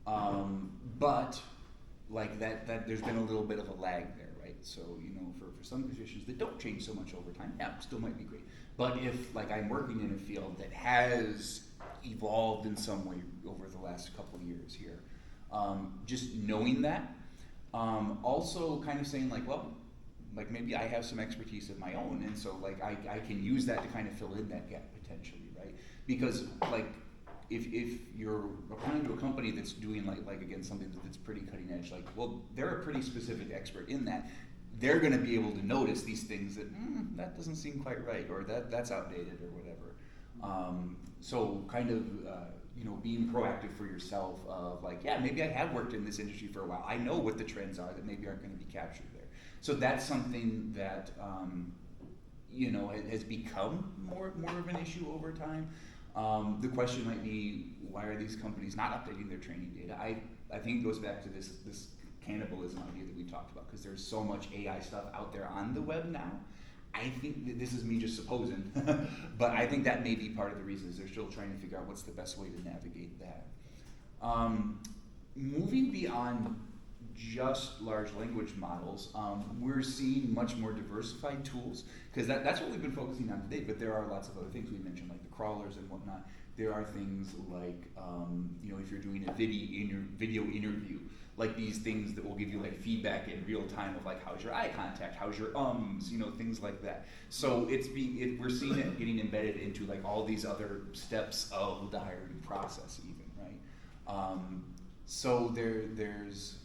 But like that there's been a little bit of a lag there, right? So, you know, for some positions that don't change so much over time, yeah, still might be great. But if like I'm working in a field that has evolved in some way over the last couple of years here. Just knowing that, also kind of saying like, well, like maybe I have some expertise of my own, and so like I can use that to kind of fill in that gap potentially, right? Because like if you're applying to a company that's doing like again something that's pretty cutting edge, like well they're a pretty specific expert in that. They're going to be able to notice these things that that doesn't seem quite right, or that's outdated, or whatever. So kind of you know, being proactive for yourself of like, yeah, maybe I have worked in this industry for a while. I know what the trends are that maybe aren't going to be captured there. So that's something that you know, has become more of an issue over time. The question might be, why are these companies not updating their training data? I think it goes back to this cannibalism idea that we talked about, because there's so much AI stuff out there on the web now. I think that this is me just supposing, but I think that may be part of the reason is they're still trying to figure out what's the best way to navigate that. Moving beyond just large language models, we're seeing much more diversified tools, because that's what we've been focusing on today, but there are lots of other things we mentioned, like the crawlers and whatnot. There are things like, you know, if you're doing a video interview, like these things that will give you like feedback in real time of like, how's your eye contact, how's your you know, things like that. So we're seeing it getting embedded into like all these other steps of the hiring process even, right? So there's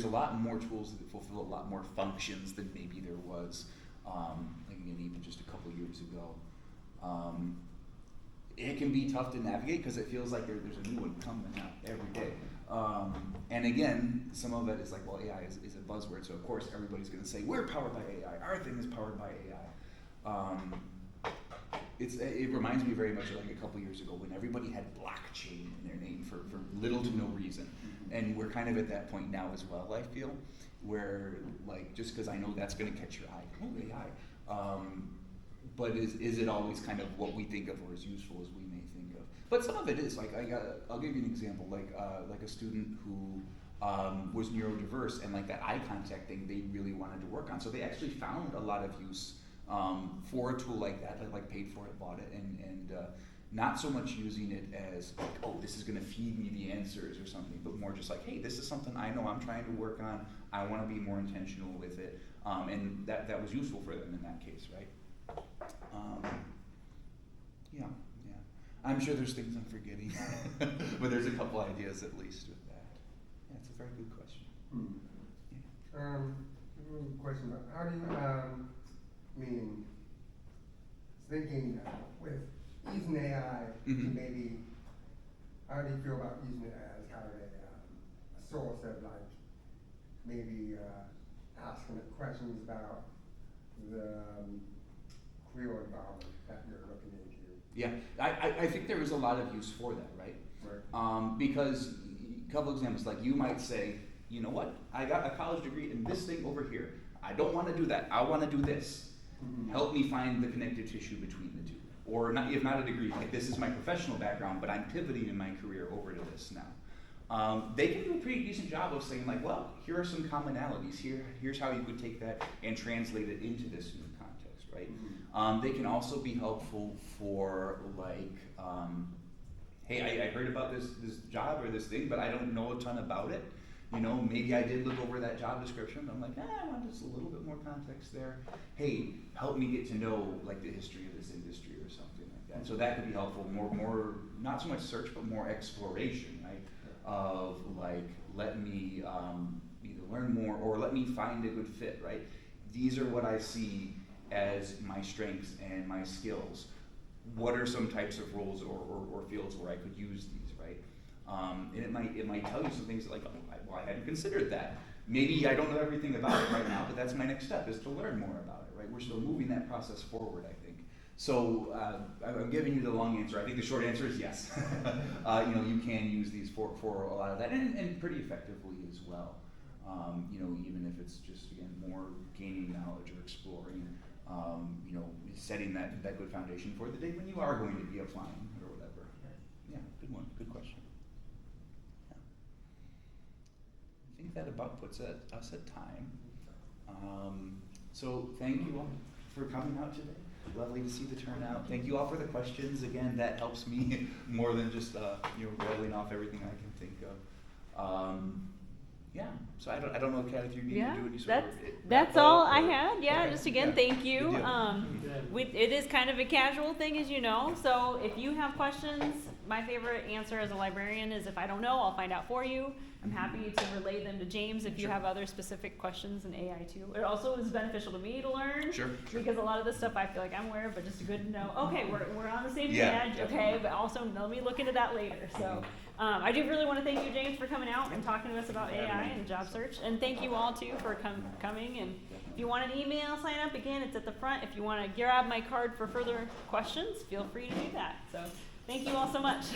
a lot more tools that fulfill a lot more functions than maybe there was, again, even just a couple years ago. It can be tough to navigate because it feels like there's a new one coming out every day. And again, some of it is like, well, AI is a buzzword, so of course everybody's going to say, we're powered by AI, our thing is powered by AI. It reminds me very much of like a couple years ago when everybody had blockchain in their name for little to no reason. And we're kind of at that point now as well, I feel, where like, just because I know that's going to catch your eye, oh, AI. But is it always kind of what we think of or as useful as we may think of? But some of it is, like, I'll give you an example, like a student who was neurodiverse, and like that eye contact thing they really wanted to work on. So they actually found a lot of use for a tool like that, like paid for it, bought it, and not so much using it as like, oh, this is gonna feed me the answers or something, but more just like, hey, this is something I know I'm trying to work on, I wanna be more intentional with it, and that was useful for them in that case, right? Yeah. I'm sure there's things I'm forgetting, but there's a couple ideas at least with that. Yeah, it's a very good question. Yeah. Question about how do you, thinking with using AI to maybe, how do you feel about using it as kind of a source of like, maybe asking it questions about the career environment that you're looking into? Yeah, I think there is a lot of use for that, right? Right. Because a couple examples, like you might say, you know what, I got a college degree in this thing over here. I don't want to do that. I want to do this. Help me find the connective tissue between the two. Or not, if not a degree, like this is my professional background, but I'm pivoting in my career over to this now. They can do a pretty decent job of saying like, well, here are some commonalities. Here's how you could take that and translate it into this new context, right? They can also be helpful for like, hey, I heard about this job or this thing, but I don't know a ton about it. You know, maybe I did look over that job description, but I'm like, I want just a little bit more context there. Hey, help me get to know like the history of this industry or something like that. So that could be helpful. More not so much search, but more exploration, right? Of like, let me either learn more or let me find a good fit, right? These are what I see as my strengths and my skills. What are some types of roles or fields where I could use these, right? And it might tell you some things like, oh, I hadn't considered that. Maybe I don't know everything about it right now, but that's my next step, is to learn more about it, right? We're still moving that process forward, I think. So I'm giving you the long answer. I think the short answer is yes. You know, you can use these for a lot of that, and pretty effectively as well. You know, even if it's just, again, more gaining knowledge or exploring, you know, setting that good foundation for the day when you are going to be applying or whatever. Yeah, good one, good question. Yeah. I think that about puts us at time. So thank you all for coming out today. Lovely to see the turnout. Thank you all for the questions. Again, that helps me more than just rolling off everything I can think of. Yeah. So I don't know, Kat, if you need Yeah, to do any sort that's of that's wrap all up I or- had. Yeah, Okay, just again, yeah. thank you. Good deal. It is kind of a casual thing, as you know. So if you have questions, my favorite answer as a librarian is if I don't know, I'll find out for you. I'm happy to relay them to James if you Sure. have other specific questions in AI too. It also is beneficial to me to learn. Sure. Because a lot of this stuff I feel like I'm aware of, but just good to know, okay, we're on the same Yeah, page, okay, definitely. but also let me look into that later. So I do really want to thank you, James, for coming out and talking to us about AI and job search. And thank you all too for coming. And if you want an email sign up, again, it's at the front. If you want to grab my card for further questions, feel free to do that. So thank you all so much.